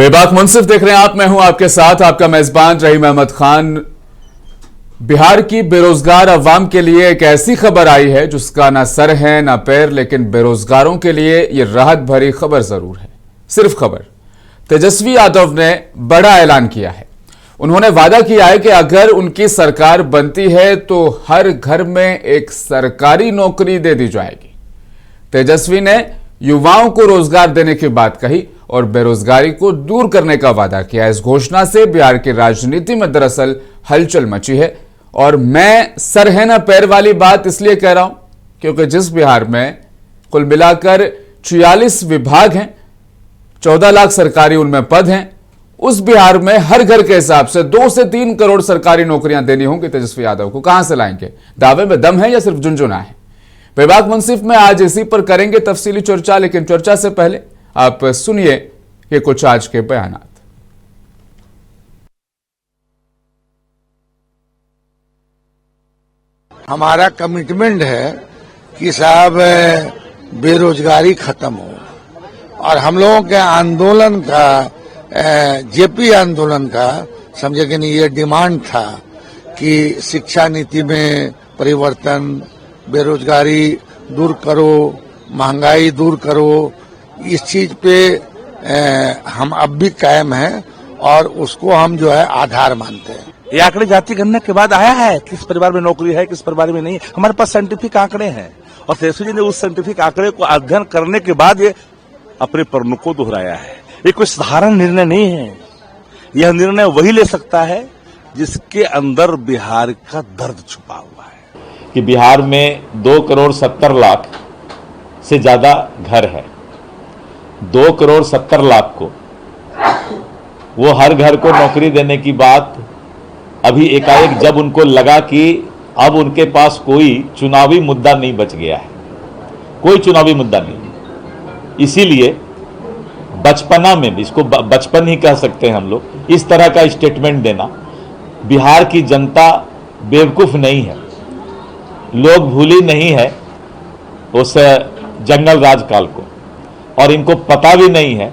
बेबाक मुंसिफ देख रहे हैं आप। मैं हूं आपके साथ आपका मेजबान रहीम अहमद खान। बिहार की बेरोजगार अवाम के लिए एक ऐसी खबर आई है जिसका ना सर है ना पैर, लेकिन बेरोजगारों के लिए यह राहत भरी खबर जरूर है। सिर्फ खबर, तेजस्वी यादव ने बड़ा ऐलान किया है। उन्होंने वादा किया है कि अगर उनकी सरकार बनती है तो हर घर में एक सरकारी नौकरी दे दी जाएगी। तेजस्वी ने युवाओं को रोजगार देने की बात कही और बेरोजगारी को दूर करने का वादा किया। इस घोषणा से बिहार की राजनीति में दरअसल हलचल मची है। और मैं सर है ना पैर वाली बात इसलिए कह रहा हूं क्योंकि जिस बिहार में कुल मिलाकर 46 विभाग हैं, 14 लाख सरकारी उनमें पद हैं, उस बिहार में हर घर के हिसाब से 2 से 3 करोड़ सरकारी नौकरियां देनी होंगी तेजस्वी यादव को। कहां से लाएंगे? दावे में दम है या सिर्फ झुनझुना है? बेबाक मुंसिफ में आज इसी पर करेंगे तफसीली चर्चा, लेकिन चर्चा से पहले आप सुनिए ये कुछ आज के बयानात। हमारा कमिटमेंट है कि साहब बेरोजगारी खत्म हो और हम लोगों के आंदोलन का जेपी आंदोलन का समझे कि नहीं, ये डिमांड था कि शिक्षा नीति में परिवर्तन, बेरोजगारी दूर करो, महंगाई दूर करो। इस चीज पे हम अब भी कायम हैं और उसको हम जो है आधार मानते हैं। ये आंकड़े जाति गणना के बाद आया है, किस परिवार में नौकरी है, किस परिवार में नहीं। हमारे पास साइंटिफिक आंकड़े हैं और तेजस्वी जी ने उस साइंटिफिक आंकड़े को अध्ययन करने के बाद ये अपने प्रमुख को दोहराया है। ये कोई साधारण निर्णय नहीं है। यह निर्णय वही ले सकता है जिसके अंदर बिहार का दर्द छुपा हुआ है। कि बिहार में 2,70,00,000 से ज्यादा घर है। 2,70,00,000 को वो हर घर को नौकरी देने की बात अभी एकाएक जब उनको लगा कि अब उनके पास कोई चुनावी मुद्दा नहीं बच गया है, कोई चुनावी मुद्दा नहीं, इसीलिए बचपना में भी, इसको बचपन ही कह सकते हैं हम लोग, इस तरह का स्टेटमेंट देना। बिहार की जनता बेवकूफ नहीं है, लोग भूली नहीं है उस जंगल राज काल को, और इनको पता भी नहीं है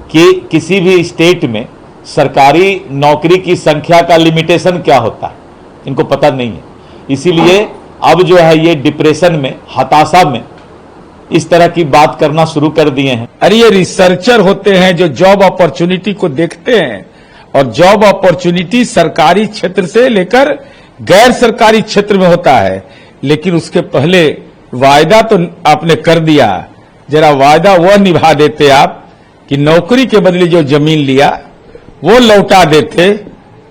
कि किसी भी स्टेट में सरकारी नौकरी की संख्या का लिमिटेशन क्या होता है, इनको पता नहीं है। इसीलिए अब जो है ये डिप्रेशन में, हताशा में इस तरह की बात करना शुरू कर दिए हैं। अरे ये रिसर्चर होते हैं जो जॉब अपॉर्चुनिटी को देखते हैं, और जॉब अपॉर्चुनिटी सरकारी क्षेत्र से लेकर गैर सरकारी क्षेत्र में होता है। लेकिन उसके पहले वायदा तो आपने कर दिया, जरा वायदा वह निभा देते आप कि नौकरी के बदले जो जमीन लिया वो लौटा देते।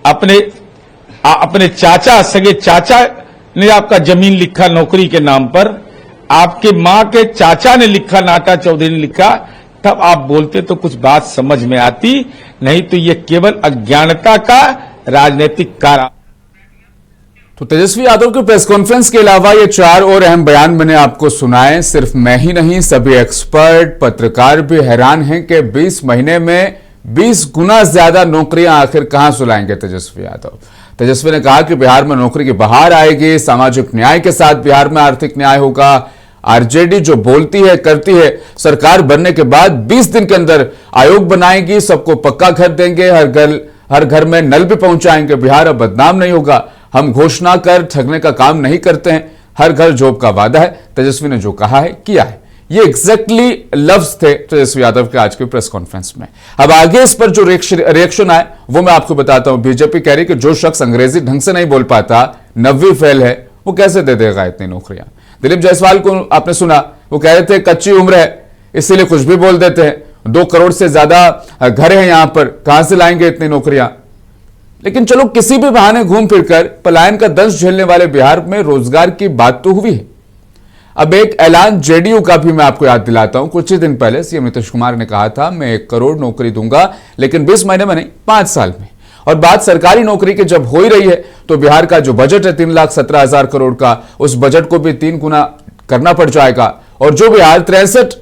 अपने चाचा, सगे चाचा ने आपका जमीन लिखा नौकरी के नाम पर, आपके मां के चाचा ने लिखा, नाटा चौधरी ने लिखा, तब आप बोलते तो कुछ बात समझ में आती। नहीं तो ये केवल अज्ञानता का राजनीतिक कार्य। तो तेजस्वी यादव के प्रेस कॉन्फ्रेंस के अलावा ये 4 और अहम बयान मैंने आपको सुनाए। सिर्फ मैं ही नहीं, सभी एक्सपर्ट, पत्रकार भी हैरान हैं कि 20 महीने में 20 गुना ज्यादा नौकरियां आखिर कहां सुलाएंगे तेजस्वी यादव। तेजस्वी ने कहा कि बिहार में नौकरी की बहार आएगी, सामाजिक न्याय के साथ बिहार में आर्थिक न्याय होगा। आरजेडी जो बोलती है करती है, सरकार बनने के बाद 20 दिन के अंदर आयोग बनाएगी, सबको पक्का घर देंगे, हर घर में नल भी पहुंचाएंगे, बिहार अब बदनाम नहीं होगा। हम घोषणा कर ठगने का काम नहीं करते हैं, हर घर जॉब का वादा है। तेजस्वी ने जो कहा है किया है। ये एग्जैक्टली लफ्ज थे तेजस्वी यादव के आज के प्रेस कॉन्फ्रेंस में। अब आगे इस पर जो रिएक्शन आए वो मैं आपको बताता हूं। बीजेपी कह रही कि जो शख्स अंग्रेजी ढंग से नहीं बोल पाता, 90 फेल है, वो कैसे दे देगा इतनी नौकरियां। दिलीप जायसवाल को आपने सुना, वो कह रहे थे कच्ची उम्र है इसीलिए कुछ भी बोल देते हैं, 2 करोड़ से ज्यादा घर हैं यहां पर, कहां से लाएंगे इतनी नौकरियां। लेकिन चलो किसी भी बहाने घूम फिरकर पलायन का दंश झेलने वाले बिहार में रोजगार की बात तो हुई है। अब एक ऐलान जेडीयू का भी मैं आपको याद दिलाता हूं। कुछ ही दिन पहले सीएम नीतीश कुमार ने कहा था मैं 1 करोड़ नौकरी दूंगा, लेकिन 20 महीने में नहीं, 5 साल में। और बात सरकारी नौकरी की जब हो ही रही है तो बिहार का जो बजट है 3,17,000 करोड़ का, उस बजट को भी 3 गुना करना पड़ जाएगा। और जो बिहार 63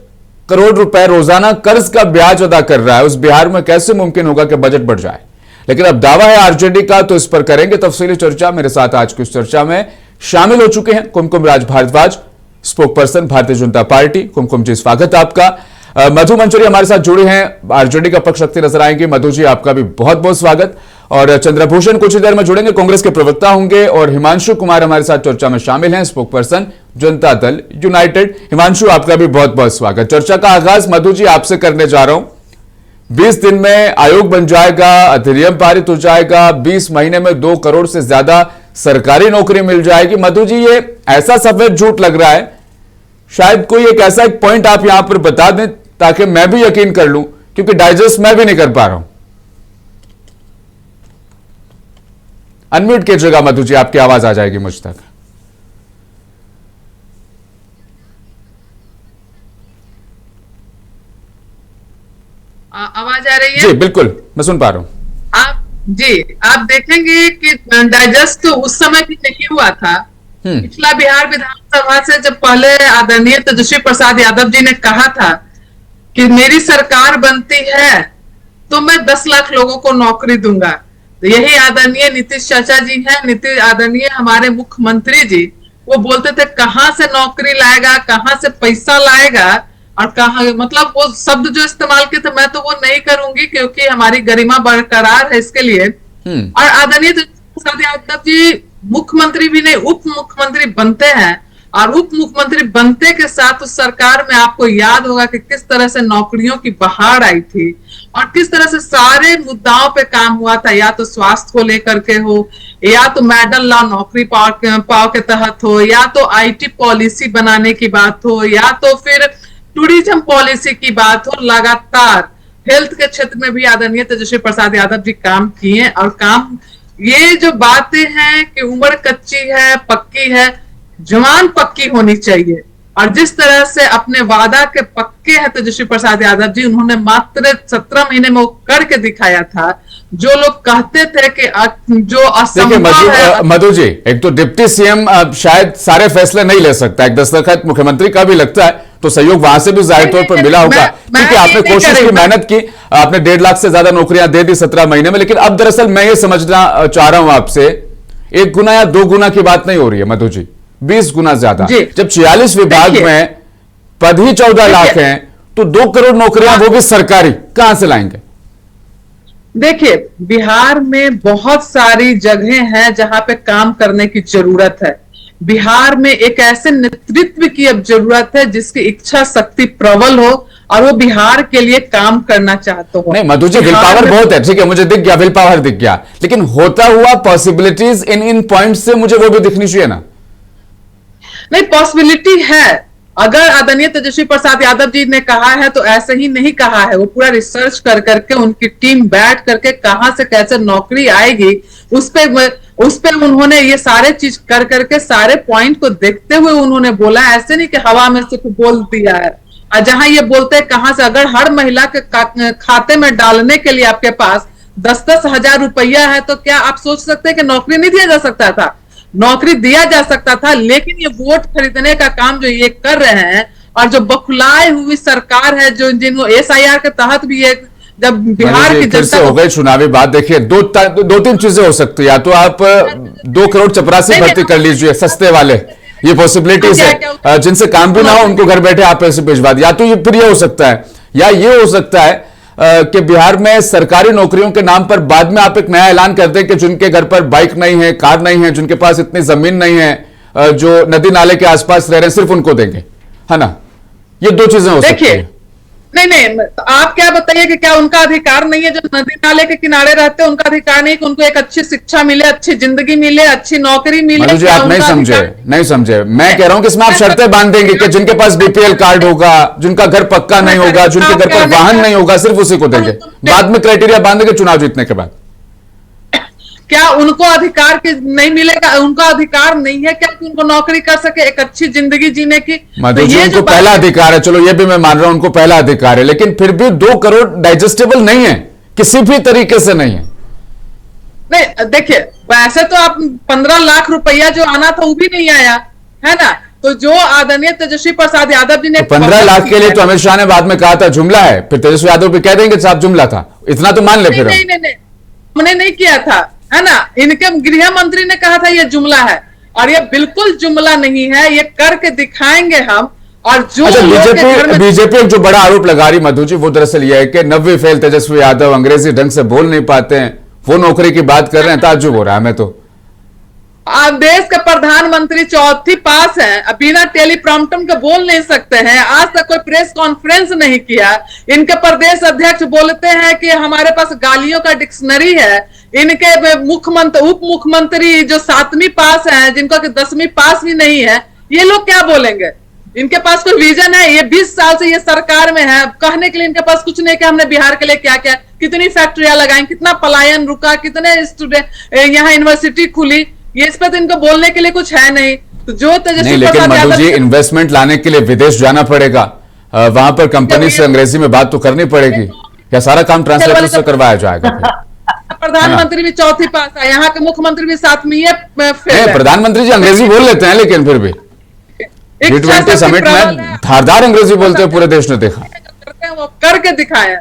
करोड़ रुपए रोजाना कर्ज का ब्याज अदा कर रहा है, उस बिहार में कैसे मुमकिन होगा कि बजट बढ़ जाए। लेकिन अब दावा है आरजेडी का, तो इस पर करेंगे तफसीली चर्चा। मेरे साथ आज की इस चर्चा में शामिल हो चुके हैं कुमकुम राज Bhardwaj, spoke person Bharatiya Janata party. कुमकुम जी, स्वागत आपका। मधु मंचरी हमारे साथ जुड़े हैं, आरजेडी का पक्ष रखते नजर आएंगे। मधु जी, आपका भी बहुत बहुत स्वागत। और चंद्रभूषण कुछ ही देर में जुड़ेंगे, कांग्रेस के प्रवक्ता होंगे। और हिमांशु कुमार हमारे साथ चर्चा में शामिल हैं, spoke person Janata Dal United. Himanshu, आपका भी बहुत बहुत स्वागत। चर्चा का आगाज मधु जी आपसे करने जा रहा हूं। 20 दिन में आयोग बन जाएगा, अधिनियम पारित हो जाएगा, 20 महीने में 2 करोड़ से ज्यादा सरकारी नौकरी मिल जाएगी। मधु जी, ये ऐसा सफेद झूठ लग रहा है, शायद कोई एक ऐसा एक पॉइंट आप यहां पर बता दें ताकि मैं भी यकीन कर लूं, क्योंकि डाइजेस्ट मैं भी नहीं कर पा रहा हूं। अनम्यूट कीजिएगा मधु जी, आपकी आवाज आ जाएगी मुझ तक। आवाज आ रही है? जी बिल्कुल, मैं सुन पा रहा हूं। आप देखेंगे कि डाइजेस्ट तो उस समय भी नहीं हुआ था। पिछला बिहार विधानसभा से जब पहले आदरणीय तेजस्वी प्रसाद यादव जी ने कहा था कि मेरी सरकार बनती है तो मैं 10 लाख लोगों को नौकरी दूंगा, तो यही आदरणीय नीतीश चाचा जी हैं, आदरणीय हमारे मुख्यमंत्री जी, वो बोलते थे कहां से नौकरी लाएगा, कहां से पैसा लाएगा, और कहा मतलब वो शब्द जो इस्तेमाल किए थे मैं तो वो नहीं करूंगी क्योंकि हमारी गरिमा बरकरार है इसके लिए। और आदरणीय प्रसाद यादव जी मुख्यमंत्री भी नहीं उप मुख्यमंत्री बनते हैं, और उप मुख्यमंत्री बनते के साथ उस सरकार में आपको याद होगा कि किस तरह से नौकरियों की बहार आई थी और किस तरह से सारे मुद्दाओं पे काम हुआ था, या तो स्वास्थ्य को लेकर के हो, या तो मेडल लॉ नौकरी पाओ के तहत हो, या तो आईटी पॉलिसी बनाने की बात हो, या तो फिर टूरिज्म पॉलिसी की बात हो। लगातार हेल्थ के क्षेत्र में भी आदरणीय तेजस्वी प्रसाद यादव जी काम किए, और काम ये जो बातें हैं कि उम्र कच्ची है पक्की है, जवान पक्की होनी चाहिए, और जिस तरह से अपने वादा के पक्के हैं तेजस्वी प्रसाद यादव जी, उन्होंने मात्र 17 महीने में वो करके दिखाया था। जो लोग कहते थे कि जो असंभव है। मधु जी, एक तो डिप्टी सीएम शायद सारे फैसले नहीं ले सकता, एक दस्तखत मुख्यमंत्री का भी लगता है, तो सहयोग वहां से भी जाहिर तौर पर मिला होगा, क्योंकि आपने कोशिश की, मेहनत की, आपने 1.5 लाख से ज्यादा नौकरियां दे दी 17 महीने में। लेकिन अब दरअसल मैं ये समझना चाह रहा हूं आपसे, 1 गुना या 2 गुना की बात नहीं हो रही है मधु जी, 20 गुना ज्यादा। जब 46 विभाग में पद ही 14 लाख हैं, तो 2 करोड़ नौकरियां वो भी सरकारी कहां से लाएंगे? देखिए, बिहार में बहुत सारी जगहें हैं जहां पे काम करने की जरूरत है। बिहार में एक ऐसे नेतृत्व की अब जरूरत है जिसकी इच्छा शक्ति प्रबल हो और वो बिहार के लिए काम करना चाहते हो। नहीं मधु जी, विल पावर बहुत है, ठीक है, मुझे दिख गया, विल पावर दिख गया, लेकिन होता हुआ पॉसिबिलिटीज इन पॉइंट से मुझे वो भी दिखनी चाहिए ना। नहीं, पॉसिबिलिटी है। अगर आदरणीय तेजस्वी प्रसाद यादव जी ने कहा है तो ऐसे ही नहीं कहा है, वो पूरा रिसर्च कर करके उनकी टीम बैठ करके कहां से कैसे नौकरी आएगी उस पे उन्होंने ये सारे चीज कर करके सारे पॉइंट को देखते हुए उन्होंने बोला। ऐसे नहीं कि हवा में सिर्फ बोल दिया है। और जहां ये बोलते हैं कहां से, अगर हर महिला के खाते में डालने के लिए आपके पास 10-10 हजार रुपया है तो क्या आप सोच सकते हैं कि नौकरी नहीं दिया जा सकता था? नौकरी दिया जा सकता था, लेकिन ये वोट खरीदने का काम जो ये कर रहे हैं, और जो बखुलाई हुई सरकार है, जो जिनको SIR के तहत भी एक जब बिहार की जनता हो गई चुनावी बात। देखिए, 2-3 चीजें हो सकती है, या तो आप 2 करोड़ चपरासी भर्ती कर लीजिए सस्ते वाले, ये पॉसिबिलिटीज है, जिनसे काम भी ना हो उनको घर बैठे आप पैसे भिजवा दिए, या तो ये फिर ये हो सकता है, या ये हो सकता है कि बिहार में सरकारी नौकरियों के नाम पर बाद में आप एक नया ऐलान कर दें कि जिनके घर पर बाइक नहीं है, कार नहीं है, जिनके पास इतनी जमीन नहीं है, जो नदी नाले के आसपास रह रहे हैं, सिर्फ उनको देंगे, है ना? ये 2 चीजें हो सकती है। नहीं, तो आप क्या बताइए कि क्या उनका अधिकार नहीं है? जो नदी नाले के किनारे रहते हैं उनका अधिकार नहीं कि उनको एक अच्छी शिक्षा मिले, अच्छी जिंदगी मिले, अच्छी नौकरी मिले? मधु जी, आप नहीं समझे। मैं कह रहा हूं कि इसमें आप शर्तें बांध देंगे कि जिनके पास BPL कार्ड होगा, जिनका घर पक्का नहीं होगा, जिनके घर पर वाहन नहीं होगा, सिर्फ उसी को देंगे। बाद में क्राइटेरिया बांधेंगे चुनाव जीतने के बाद। क्या उनको अधिकार नहीं मिलेगा? उनका अधिकार नहीं है क्या कि उनको नौकरी कर सके, एक अच्छी जिंदगी जीने की? मधु जी, उनको पहला अधिकार है, चलो ये भी मैं मान रहा हूं, उनको पहला अधिकार है, लेकिन फिर भी 2 करोड़ डाइजेस्टेबल नहीं है, किसी भी तरीके से नहीं है। नहीं, देखिए, वैसे तो आप 15 लाख रुपया जो आना था वो भी नहीं आया है ना। तो जो आदरणीय तेजस्वी प्रसाद यादव जी ने 15 लाख के लिए तो अमित शाह ने बाद में कहा था जुमला है, फिर तेजस्वी यादव भी कह देंगे साहब जुमला था, इतना तो मान ले। फिर नहीं, हमने नहीं किया था, है ना। इनके गृह मंत्री ने कहा था ये जुमला है, और ये बिल्कुल जुमला नहीं है, ये करके दिखाएंगे हम। और जो अच्छा, लोग के घर में बीजेपी एक जो बड़ा आरोप लगा रही मधु जी, वो दरअसल यह है कि नव्य फेल तेजस्वी यादव अंग्रेजी ढंग से बोल नहीं पाते हैं, वो नौकरी की बात कर रहे हैं। ताज्जुब हो रहा है हमें तो। देश के प्रधानमंत्री चौथी पास है, अब बिना टेलीप्रॉम्प्टर के बोल नहीं सकते हैं, आज तक कोई प्रेस कॉन्फ्रेंस नहीं किया। इनके प्रदेश अध्यक्ष बोलते हैं कि हमारे पास गालियों का डिक्शनरी है। इनके मुख्यमंत्री उप मुख्यमंत्री जो 7वीं पास हैं, जिनको कि 10वीं पास भी नहीं है, ये लोग क्या बोलेंगे? इनके पास कोई विजन है? ये 20 साल से ये सरकार में है, कहने के लिए इनके पास कुछ नहीं कि हमने बिहार के लिए क्या क्या, कितनी फैक्ट्रियां लगाई, कितना पलायन रुका, कितने स्टूडेंट यहाँ यूनिवर्सिटी खुली, ये इस पर तो इनको बोलने के लिए कुछ है नहीं। तो जो नहीं, लेकिन मधु जी इन्वेस्टमेंट लाने के लिए विदेश जाना पड़ेगा, वहां पर कंपनी से अंग्रेजी में बात तो करनी पड़ेगी, या सारा काम ट्रांसलेटर से करवाया जाएगा? प्रधानमंत्री भी चौथी पास है, यहाँ के मुख्यमंत्री भी 7वीं फेल है। प्रधानमंत्री जी अंग्रेजी बोल लेते हैं, लेकिन फिर भी G20 समिट में धारदार अंग्रेजी बोलते हुए पूरे देश ने देखा। वो करके दिखाया।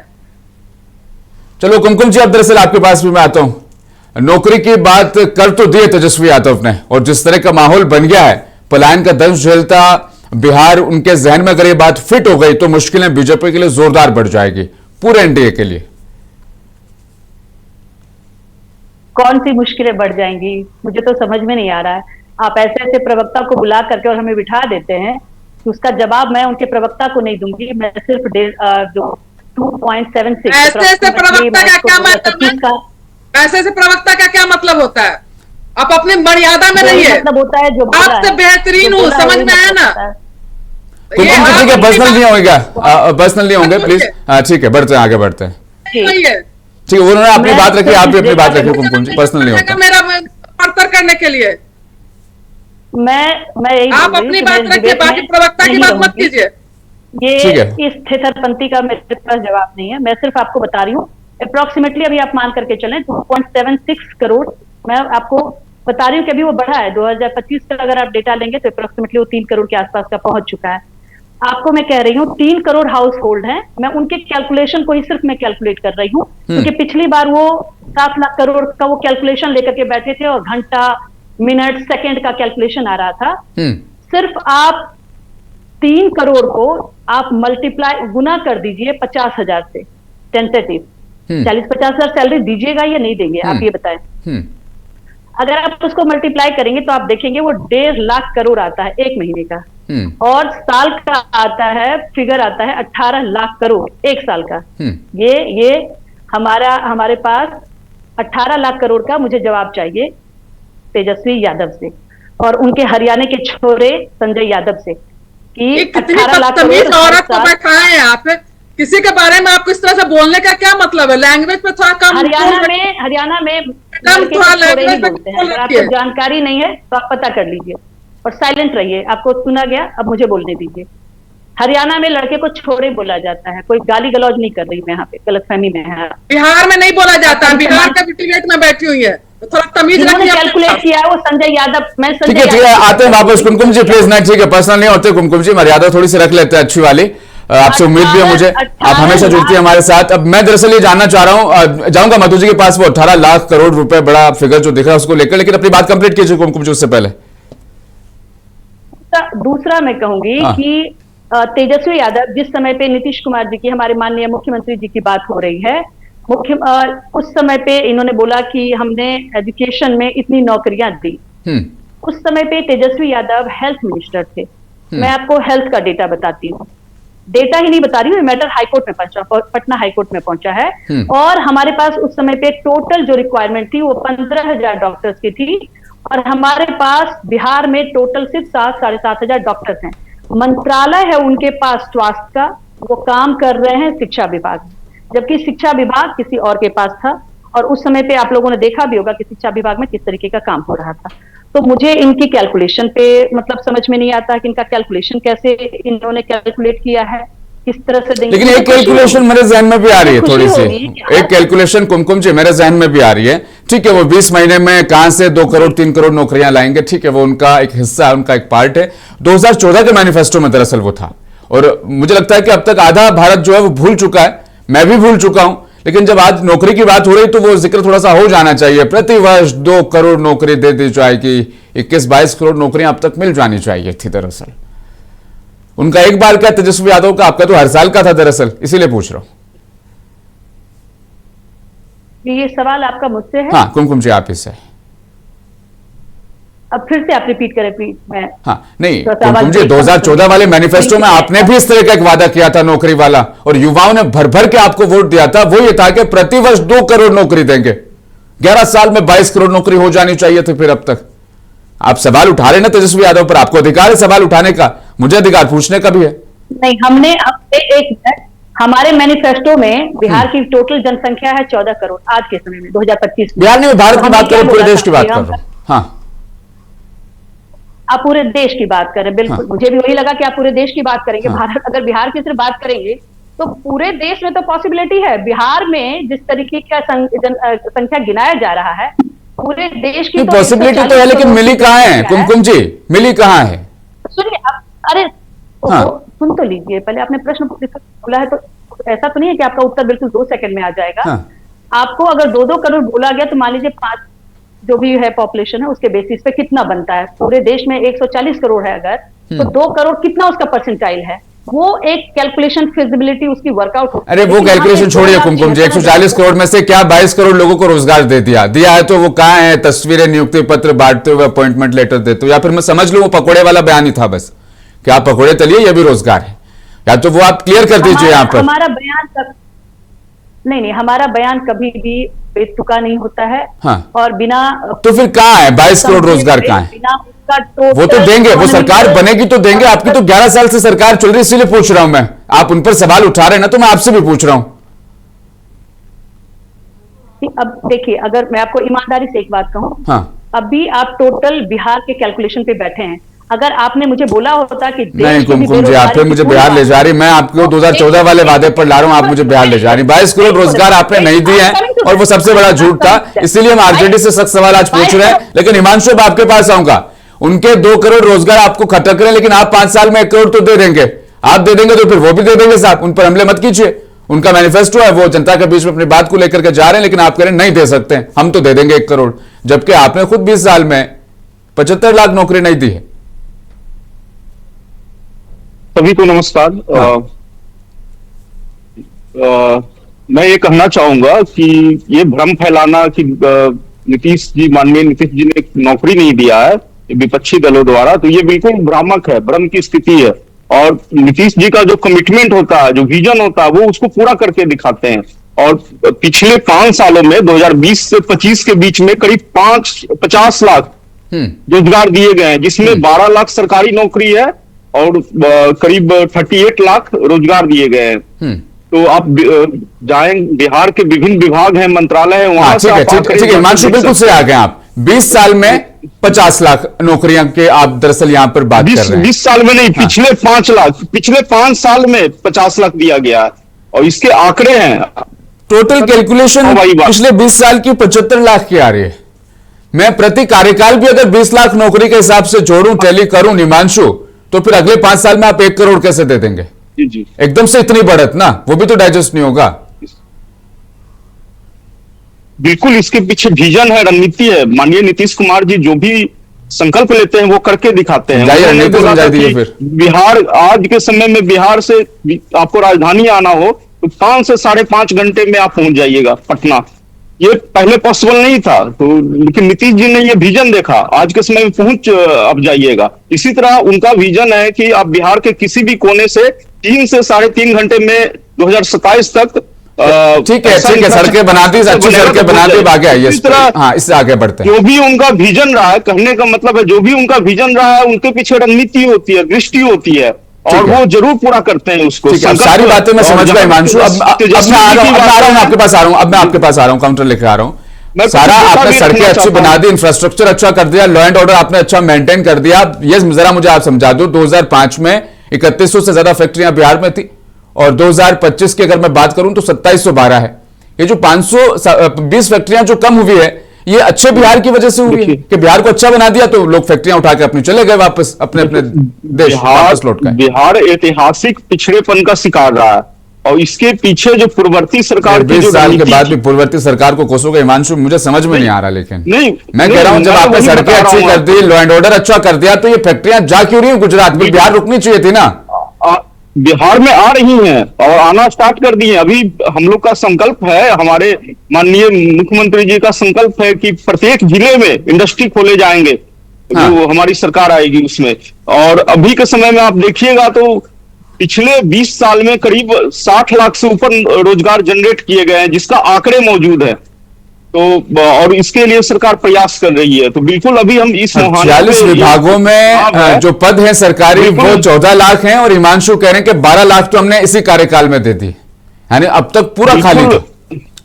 चलो कुमकुम जी, अब दरअसल आपके पास भी मैं आता हूं। नौकरी की बात कर तो दी तेजस्वी यादव ने, और जिस तरह का माहौल बन गया है, पलायन का दंश झेलता बिहार उनके जहन में अगर ये बात फिट हो गई तो मुश्किलें बीजेपी के लिए जोरदार बढ़ जाएगी, पूरे एनडीए के लिए। कौन सी मुश्किलें बढ़ जाएंगी, मुझे तो समझ में नहीं आ रहा है। आप ऐसे ऐसे प्रवक्ता को बुला करके और हमें बिठा देते हैं, तो उसका जवाब मैं उनके प्रवक्ता को नहीं दूंगी। मैं सिर्फ 2.76 ऐसे प्रवक्ता का क्या मतलब? ऐसे प्रवक्ता का क्या मतलब होता है? आप अपनी मर्यादा में रहिए। मतलब होता है जो आपसे बेहतरीन हूँ, समझ में आया ना? ठीक है, पर्सनल नहीं होगा, पर्सनल नहीं होंगे प्लीज। ठीक है, बढ़ते हैं, आगे बढ़ते हैं। ठीक है, उन्होंने अपनी बात रखी, आप भी अपनी बात रखिए कुमकुम जी, पर्सनल नहीं होता। मेरा पड़तर करने के लिए मैं आप अपनी बात रखिए, बाकी प्रवक्ता की बात मत कीजिए। ये इस थेथरपंथी का मेरे पास जवाब नहीं है। मैं सिर्फ आपको बता रही हूँ, अप्रोक्सीमेटली अभी आप मान करके चलें 2.76 करोड़, मैं आपको बता रही हूँ कि अभी वो बढ़ा है। 2025 का अगर आप डेटा लेंगे तो अप्रोक्सीमेटली वो 3 करोड़ के आसपास का पहुंच चुका है। आपको मैं कह रही हूँ 3 करोड़ हाउस होल्ड है, मैं उनके कैलकुलेशन को ही सिर्फ मैं कैलकुलेट कर रही हूँ, क्योंकि पिछली बार वो 7 लाख करोड़ का वो कैलकुलेशन लेकर के बैठे थे और घंटा, मिनट, सेकंड का कैलकुलेशन आ रहा था। सिर्फ आप 3 करोड़ को आप मल्टीप्लाई गुना कर दीजिए 50,000 से, टेंटेटिव 40-50 हजार सैलरी दीजिएगा या नहीं देंगे, आप ये बताएं। अगर आप उसको मल्टीप्लाई करेंगे तो आप देखेंगे वो 1.5 लाख करोड़ आता है एक महीने का, और साल का आता है, फिगर आता है 18 लाख करोड़ एक साल का। ये हमारे पास 18 लाख करोड़ का मुझे जवाब चाहिए तेजस्वी यादव से और उनके हरियाणा के छोरे संजय यादव से कि 18 लाख करोड़ औरत को बैठाए हैं आप, किसी के बारे में आपको इस तरह से बोलने का क्या मतलब है? लैंग्वेज पे थोड़ा कम। हरियाणा में अगर आपको जानकारी नहीं है तो आप पता कर लीजिए और साइलेंट रहिए। आपको सुना गया, अब मुझे बोलने दीजिए। हरियाणा में लड़के को छोरे बोला जाता है, कोई गाली गलौज नहीं कर रही मैं यहाँ पे, गलतफहमी में है। बिहार में नहीं बोला जाता, बिहार का डिबेट में बैठी हुई है, तो थोड़ा तमीज रखिए। कैलकुलेट किया है वो संजय यादव। मैं ठीक है, आते हैं वापस कुमकुम जी, प्लीज ना, ठीक है, पर्सनल नहीं होते कुमकुम जी, मर्यादा थोड़ी सी रख लेते हैं अच्छी वाली। आपसे उम्मीद भी है मुझे, आप हमेशा जुड़ती है हमारे साथ। अब मैं दरअसल ये जानना चाह रहा हूं, जाऊंगा मधु जी के पास, वो 18 लाख करोड़ रुपए बड़ा फिगर जो दिख रहा है उसको लेकर, लेकिन अपनी बात कंप्लीट कीजिए कुमकुम जी उससे पहले। दूसरा मैं कहूंगी कि तेजस्वी यादव, जिस समय पे नीतीश कुमार जी की, हमारे माननीय मुख्यमंत्री जी की बात हो रही है, उस समय पे इन्होंने बोला कि हमने एजुकेशन में इतनी नौकरियां दी। उस समय पे तेजस्वी यादव हेल्थ मिनिस्टर थे। मैं आपको हेल्थ का डेटा बताती हूँ, डेटा ही नहीं बता रही हूँ, मैटर हाईकोर्ट में पहुंचा, पटना हाईकोर्ट में पहुंचा है। और हमारे पास उस समय पे टोटल जो रिक्वायरमेंट थी वो 15,000 डॉक्टर्स की थी, और हमारे पास बिहार में टोटल सिर्फ 7-7.5 हजार डॉक्टर्स हैं। मंत्रालय है उनके पास स्वास्थ्य का, वो काम कर रहे हैं शिक्षा विभाग, जबकि शिक्षा विभाग किसी और के पास था। और उस समय पे आप लोगों ने देखा भी होगा कि शिक्षा विभाग में किस तरीके का काम हो रहा था। तो मुझे इनकी कैलकुलेशन पे मतलब समझ में नहीं आता कि इनका कैलकुलेशन कैसे इन्होंने कैलकुलेट किया है, किस तरह से देंगे। लेकिन एक कैलकुलेशन मेरे जहन में भी आ रही है थोड़ी सी, एक कैलकुलेशन कुमकुम जी मेरे जहन में भी आ रही है। ठीक है, वो 20 महीने में कहां से 2 करोड़ 3 करोड़ नौकरियां लाएंगे, ठीक है, वो उनका एक हिस्सा है, उनका एक पार्ट है। 2014 के मैनिफेस्टो में दरअसल वो था, और मुझे लगता है कि अब तक आधा भारत जो है वो भूल चुका है, मैं भी भूल चुका हूं। लेकिन जब आज नौकरी की बात हो रही तो वो जिक्र थोड़ा सा हो जाना चाहिए। प्रति वर्ष 2 करोड़ नौकरी दे दी जाएगी, 21-22 करोड़ नौकरियां अब तक मिल जानी चाहिए थी दरअसल। उनका एक बार का, तेजस्वी यादव का, आपका तो हर साल का था दरअसल, इसीलिए पूछ रहा हूं। ये सवाल आपका मुझसे है? हाँ, कुमकुम जी आप इससे। अब फिर से आप रिपीट करें प्लीज। मैं हाँ नहीं, तो कुमकुम जी 2014 वाले मैनिफेस्टो में आपने भी इस तरह का एक वादा किया था नौकरी वाला, और युवाओं ने भर भर के आपको वोट दिया था। वो ये था कि प्रतिवर्ष 2 करोड़ नौकरी देंगे। 11 साल में 22 करोड़ नौकरी हो जानी चाहिए थी। फिर अब तक आप सवाल उठा रहे ना तेजस्वी यादव पर, आपको अधिकार है सवाल उठाने का, मुझे अधिकार पूछने का भी है। नहीं, हमने एक मिनट, हमारे मैनिफेस्टो में बिहार की टोटल जनसंख्या है 14 करोड़ आज के समय में 2025 में। बिहार में भारत की बात करें, पूरे देश की बात कर रहा हूं। हाँ, आप पूरे देश की बात कर रहे हैं, बिल्कुल। हाँ। मुझे भी वही लगा कि आप पूरे देश की बात करेंगे। हाँ। भारत, अगर बिहार की सिर्फ बात करेंगे तो पूरे देश में तो पॉसिबिलिटी है। बिहार में जिस तरीके का संख्या गिनाया जा रहा है, पूरे देश की पॉसिबिलिटी तो है, लेकिन मिली कहां है कुमकुम जी, मिली कहां है? सुनिए आप, अरे हाँ। सुन तो लीजिए पहले। आपने प्रश्न बोला है तो ऐसा तो नहीं है कि आपका उत्तर बिल्कुल 2 सेकंड में आ जाएगा। हाँ। आपको अगर 2-2 करोड़ बोला गया तो मान लीजिए 5 जो भी है पॉपुलेशन है उसके बेसिस पे कितना बनता है। पूरे देश में 140 करोड़ है अगर, तो 2 करोड़ कितना उसका परसेंटाइल है, वो एक कैलकुलेशन फिजिबिलिटी उसकी वर्कआउट होती है। अरे वो कैलकुलेशन छोड़िए कुमकुम जी, 140 करोड़ में से क्या 22 करोड़ लोगों को रोजगार दे दिया है तो वो कहां है? तस्वीरें, नियुक्ति पत्र बांटते हुए, अपॉइंटमेंट लेटर देते हुए, या फिर मैं समझ लूं वो पकोड़े वाला बयान ही था बस कि आप पकोड़े तलिए, ये भी रोजगार है, या तो वो आप क्लियर कर दीजिए यहां पर। हमारा बयान नहीं, हमारा बयान कभी भी बेतुका नहीं होता है। हाँ। और बिना, तो फिर कहां है 22 करोड़ रोजगार कहां है? बिना उसका वो तो देंगे, वो सरकार बनेगी तो देंगे। आपकी तो 11 साल से सरकार चल रही, इसीलिए पूछ रहा हूं मैं। आप उन पर सवाल उठा रहे हैं ना, तो मैं आपसे भी पूछ रहा हूं। अब देखिए, अगर मैं आपको ईमानदारी से एक बात कहूं, हाँ। अभी आप टोटल बिहार के कैलकुलेशन पे बैठे हैं। अगर आपने मुझे बोला होता कि नहीं कुमकुम जी, आप फिर मुझे बिहार ले जा रही, मैं आपको 2014 वाले वादे पर ला रहा हूं, आप मुझे बिहार ले जा रही। 22 करोड़ रोजगार आपने नहीं दिए हैं, और वो सबसे बड़ा झूठ था, इसीलिए हम आरजेडी से सख्त सवाल आज पूछ रहे हैं। लेकिन हिमांशु, अब आपके पास आऊंगा। उनके 2 करोड़ रोजगार आपको खटक रहे हैं, लेकिन आप 5 साल में 1 करोड़ तो दे देंगे। आप दे देंगे तो फिर वो भी दे देंगे साहब, उन पर हमले मत कीजिए। उनका मैनिफेस्टो है, वो जनता के बीच में अपनी बात को लेकर के जा रहे हैं, लेकिन आप कह रहे हैं नहीं दे सकते, हम तो दे देंगे 1 करोड़, जबकि आपने खुद 20 साल में 75 लाख नौकरी नहीं दी है। सभी को नमस्कार। मैं ये कहना चाहूंगा कि ये भ्रम फैलाना कि माननीय नीतीश जी ने नौकरी नहीं दिया है विपक्षी दलों द्वारा, तो ये बिल्कुल भ्रामक है, भ्रम की स्थिति है। और नीतीश जी का जो कमिटमेंट होता है, जो विजन होता है, वो उसको पूरा करके दिखाते हैं। और पिछले 5 सालों में 2020 से 25 के बीच में करीब 50 लाख रोजगार दिए गए हैं, जिसमें 12 लाख सरकारी नौकरी है और करीब 38 लाख रोजगार दिए गए हैं। तो आप जाएं, बिहार के विभिन्न विभाग हैं, मंत्रालय है, वहां से ठीक है हिमांशु, बिल्कुल से आ गए आप। 20 साल में 50 लाख नौकरियां के आप दरअसल यहां पर बात कर रहे हैं। 20 साल में नहीं, पिछले 5 लाख, पिछले 5 साल में 50 लाख दिया गया है, और इसके आंकड़े हैं। टोटल कैलकुलेशन पिछले 20 साल की 75 लाख की आ रही है। मैं प्रति कार्यकाल भी अगर 20 लाख नौकरी के हिसाब से जोड़ूं, टैली करूं हिमांशु, तो फिर अगले 5 साल में आप 1 करोड़ कैसे दे देंगे? जी एकदम से इतनी बढ़त ना, वो भी तो डाइजेस्ट नहीं होगा। बिल्कुल, इसके पीछे विजन है, रणनीति है। माननीय नीतीश कुमार जी जो भी संकल्प लेते हैं वो करके दिखाते हैं। बिहार आज के समय में, बिहार से आपको राजधानी आना हो तो 5 से 5.5 घंटे में आप पहुंच जाइएगा पटना। ये पहले पॉसिबल नहीं था, तो लेकिन नीतीश जी ने ये विजन देखा, आज के समय में पहुंच अब जाइएगा। इसी तरह उनका विजन है कि आप बिहार के किसी भी कोने से 3 से 3.5 घंटे में 2027 तक ठीक है, सड़कें बना दी, अच्छी सड़कें बना दी, आगे आइए। इस तरह हाँ, इससे आगे बढ़ते हैं। जो भी उनका विजन रहा है, कहने का मतलब है, जो भी उनका विजन रहा है, उनके पीछे रणनीति होती है, दृष्टि होती है, और वो जरूर पूरा करते हैं उसको। सारी बातें मैं समझ गया हिमांशु। अब मैं आपके पास आ रहा हूं, काउंटर लेकर आ रहा हूं। सारा आपने सड़कें अच्छी बना दी, इंफ्रास्ट्रक्चर अच्छा कर दिया, लॉ एंड ऑर्डर आपने अच्छा मेंटेन कर दिया। ये जरा मुझे आप समझा दो, 2005 में 3100 से ज्यादा फैक्ट्रियां बिहार में थी, और 2025 की अगर मैं बात करूं तो 2712 है। ये जो 520 फैक्ट्रियां जो कम हुई है, ये अच्छे बिहार की वजह से हुई है कि बिहार को अच्छा बना दिया तो लोग फैक्ट्रियां उठा के अपने चले गए वापस अपने देश वापस लौट गए। बिहार ऐतिहासिक पिछड़ेपन का शिकार रहा है, और इसके पीछे जो पूर्ववर्ती सरकार की 20 साल के बाद भी पूर्ववर्ती सरकार को कोसोगे हिमांशु, मुझे समझ में नहीं आ रहा। लेकिन मैं कह रहा हूं, जब आपने सड़कें अच्छी कर दी, लॉ एंड ऑर्डर अच्छा कर दिया, तो ये फैक्ट्रियां जा क्यों रही है गुजरात में? बिहार रुकनी चाहिए थी ना। बिहार में आ रही हैं और आना स्टार्ट कर दी हैं। अभी हम लोग का संकल्प है, हमारे माननीय मुख्यमंत्री जी का संकल्प है कि प्रत्येक जिले में इंडस्ट्री खोले जाएंगे। हाँ। जो हमारी सरकार आएगी उसमें। और अभी के समय में आप देखिएगा तो पिछले 20 साल में करीब 60 लाख से ऊपर रोजगार जनरेट किए गए हैं, जिसका आंकड़े मौजूद है। तो और इसके लिए सरकार प्रयास कर रही है। तो बिल्कुल अभी हम इस 46 विभागों में जो पद हैं सरकारी वो 14 लाख हैं, और हिमांशु कह रहे हैं कि 12 लाख तो हमने इसी कार्यकाल में दे दी, यानी अब तक पूरा खाली था,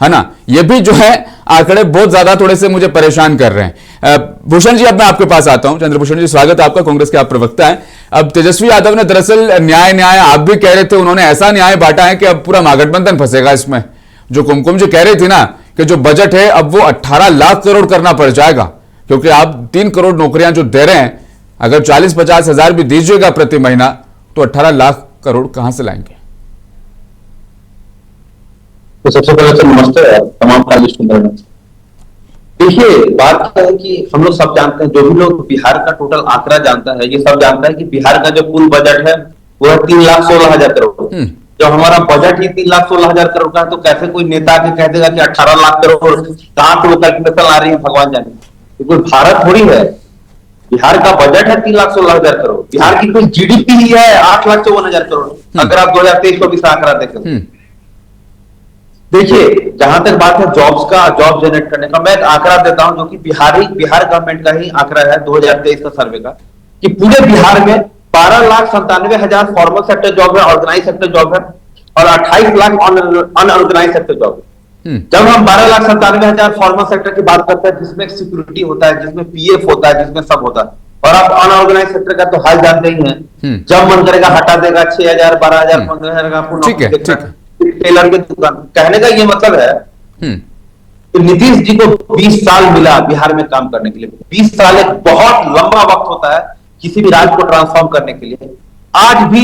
है ना। ये भी जो है आंकड़े बहुत ज्यादा थोड़े से मुझे परेशान कर रहे हैं। भूषण जी, अब मैं आपके पास आता हूं। चंद्रभूषण जी, स्वागत है आपका, कांग्रेस के आप प्रवक्ता हैं। अब तेजस्वी यादव ने दरअसल न्याय आप भी कह रहे थे, उन्होंने ऐसा न्याय बांटा है कि अब पूरा महागठबंधन फंसेगा इसमें। जो कुमकुम जी कह रही थी ना कि जो बजट है अब वो 18 लाख करोड़ करना पड़ जाएगा, क्योंकि आप 3 करोड़ नौकरियां जो दे रहे हैं, अगर 40-50 हजार भी दीजिएगा प्रति महीना तो 18 लाख करोड़ कहां से लाएंगे? तो सबसे पहले तो नमस्ते तमाम सुंदर। देखिए, बात है कि हम लोग सब जानते हैं, जो भी लोग बिहार का टोटल आंकड़ा जानता है, ये सब जानता है कि बिहार का जो कुल बजट है वो है 3,16,000 करोड़। जब हमारा बजट ही 3,16,000 करोड़ का है तो कैसे कोई नेता के कह देगा कि 18 लाख करोड़, कहां से वो कैलकुलेशन आ रही है भगवान जाने। ये कोई भारत थोड़ी है। बिहार का बजट है 3,16,000 करोड़। बिहार की कोई जीडीपी ही है 8,54,000 करोड़, अगर आप 2023-24 आंकड़ा देखें। देखिए, जहां तक बात है जॉब्स का, जॉब जनरेट करने का, मैं एक आंकड़ा देता हूं जो कि बिहार गवर्नमेंट का ही आंकड़ा है 2023 का सर्वे का, कि पूरे बिहार में 12,97,000 फॉर्मल सेक्टर जॉब है, ऑर्गेनाइज सेक्टर जॉब है, और 28 लाख अनऑर्गेनाइज सेक्टर जॉब है। जब हम 12,97,000 फॉर्मल सेक्टर की बात करते हैं, जिसमें सिक्योरिटी होता है, जिसमें पीएफ होता है, जिसमें सब होता है, और आप अनऑर्गेनाइज सेक्टर का तो हाल जानते ही हैं। जब मन करेगा हटा देगा 6,000, 12,000, 15,000 का टेलर के दुकान। कहने का ये मतलब है कि नीतीश जी को 20 साल मिला बिहार में काम करने के लिए। 20 साल एक बहुत लंबा वक्त होता है किसी भी राज्य को ट्रांसफॉर्म करने के लिए। आज भी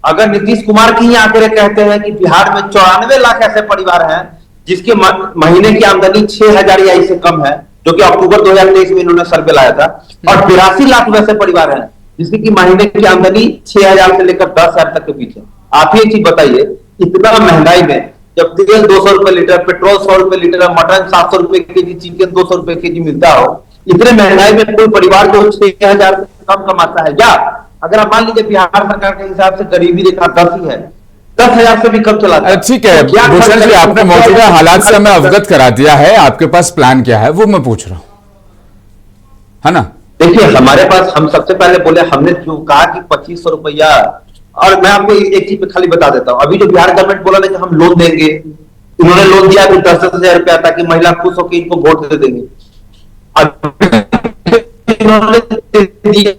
अगर नीतीश कुमार की ही आंकड़े कहते हैं कि बिहार में 94 लाख ऐसे परिवार हैं जिसके महीने की आमदनी 6,000 या इससे कम है, जो कि अक्टूबर 2023 में इन्होंने सर्वे लाया था, और 82 लाख वैसे परिवार हैं जिसकी महीने की आमदनी 6,000 से लेकर 10,000 तक के बीच है। आप ये चीज बताइए, इतना महंगाई में जब तेल 200 रुपए लीटर, पेट्रोल 100 रुपए लीटर, मटन 700 रुपए केजी, चिकन 200 रुपए केजी मिलता हो, इतने महंगाई में कोई परिवार जो 6,000 से कम कमाता है, या अगर आप मान लीजिए बिहार सरकार के हिसाब से गरीबी रेखा 10 ही है, 10,000 से भी कम चलाता है। ठीक है भूषण जी, आपने मौजूदा हालात से हमें अवगत करा दिया है। आपके पास प्लान क्या है वो मैं पूछ रहा हूं, है ना। देखिए, हमारे पास, हम सबसे पहले बोले, हमने जो कहा कि 2,500 रुपया, और मैं आपको एक चीज पे खाली बता देता हूं। अभी जो बिहार गवर्नमेंट बोला था कि हम लोन देंगे, इन्होंने लोन दिया कि 10,000 रुपया, ताकि महिला खुश होकर इनको वोट दे देंगे। इन्होंने दिया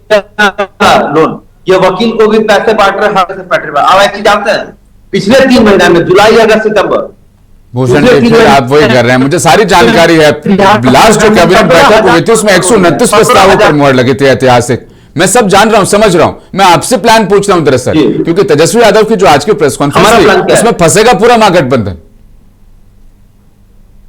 लोन, ये वकील को भी पैसे बांट रहे हैं। अब ऐसी जानते हैं पिछले 3 महीने में, जुलाई, अगस्त, सितंबर, भूषण जी फिर आप वही कर रहे हैं, मुझे सारी जानकारी है। लास्ट जो कैबिनेट बैठक हुई थी उसमें 129 प्रस्तावों पर मोहर लगी थी, ऐतिहासिक। मैं सब जान रहा हूं, समझ रहा हूं। मैं आपसे प्लान पूछ रहा हूं दरअसल, क्योंकि तेजस्वी यादव की जो आज की प्रेस कॉन्फ्रेंस थी उसमें फंसेगा पूरा महागठबंधन।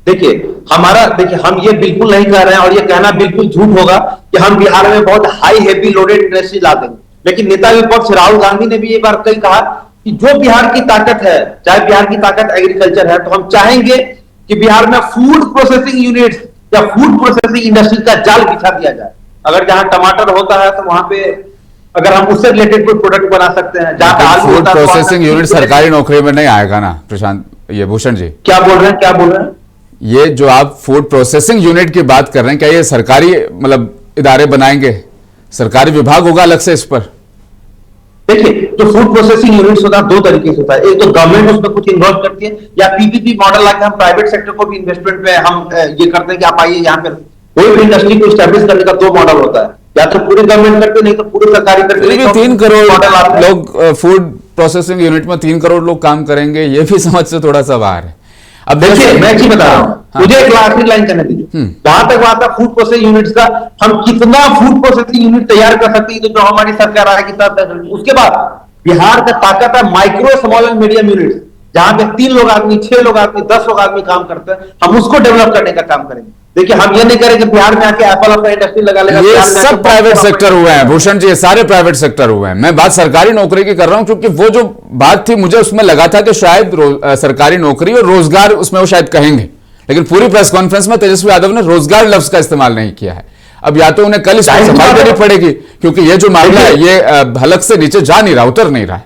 देखिए, हम ये बिल्कुल नहीं कह रहे हैं, और ये कहना बिल्कुल झूठ होगा कि हम बिहार में बहुत हाई हेवी लोडेड इंडस्ट्री ला देंगे। लेकिन नेता विपक्ष राहुल गांधी ने भी ये बात कही, कहा कि जो बिहार की ताकत है, चाहे बिहार की ताकत एग्रीकल्चर है, तो हम चाहेंगे कि बिहार में फूड प्रोसेसिंग यूनिट्स या फूड प्रोसेसिंग इंडस्ट्री का जाल बिछा दिया जाए। अगर जहां टमाटर होता है तो वहां पे अगर हम उससे रिलेटेड कोई प्रोडक्ट बना सकते हैं। जहां फूड प्रोसेसिंग यूनिट सरकारी नौकरी में नहीं आएगा ना प्रशांत, ये भूषण जी क्या बोल रहे हैं? ये जो आप फूड प्रोसेसिंग यूनिट की बात कर रहे हैं, क्या ये सरकारी मतलब इदारे बनाएंगे, सरकारी विभाग होगा अलग से इस पर? देखिए, जो फूड प्रोसेसिंग यूनिट्स होता है 2 तरीके से होता है। एक तो गवर्नमेंट उसमें कुछ इन्वेस्ट करती है, या पीपीपी मॉडल लाके हम प्राइवेट सेक्टर को भी इन्वेस्टमेंट पे हम ये करते हैं कि आप आइए यहाँ पे। कोई भी इंडस्ट्री को स्टैब्लिश करने का 2 मॉडल होता है, या तो पूरी गवर्नमेंट करती है, नहीं तो पूरी सरकारी करती है। 3 करोड़ लोग फूड प्रोसेसिंग यूनिट में 3 करोड़ लोग काम करेंगे, ये भी समझ से थोड़ा सा बाहर है। अब देखिए, मैं एक चीज बता रहा हूँ, मुझे एक आखिरी लाइन करने दीजिए। जहां तक बात है फूड प्रोसेसिंग यूनिट्स का, हम कितना फूड प्रोसेसिंग यूनिट तैयार कर सकते हैं, तो जो हमारी सरकार आएगी तब। उसके बाद बिहार का ताकत है micro, small and medium units, जहां पे 3 लोग आदमी, 6 लोग आदमी, 10 लोग आदमी काम करते हैं, हम उसको डेवलप करने का काम करेंगे। देखिए हम ये नहीं करें कि बिहार में आके एप्पल अपना इंडस्ट्री लगा लेगा। ये बिहार में आके सब प्राइवेट सेक्टर हुए हैं भूषण जी, ये सारे प्राइवेट सेक्टर हुए हैं। मैं बात सरकारी नौकरी की कर रहा हूं, क्योंकि वो जो बात थी मुझे उसमें लगा था कि शायद सरकारी नौकरी और रोजगार उसमें वो शायद कहेंगे, लेकिन पूरी प्रेस कॉन्फ्रेंस में तेजस्वी यादव ने रोजगार लफ्ज का इस्तेमाल नहीं किया है। अब या तो उन्हें कल इसमें सफाई देनी पड़ेगी, क्योंकि ये जो मामला है ये हलक से नीचे जा नहीं रहा, उतर नहीं रहा है।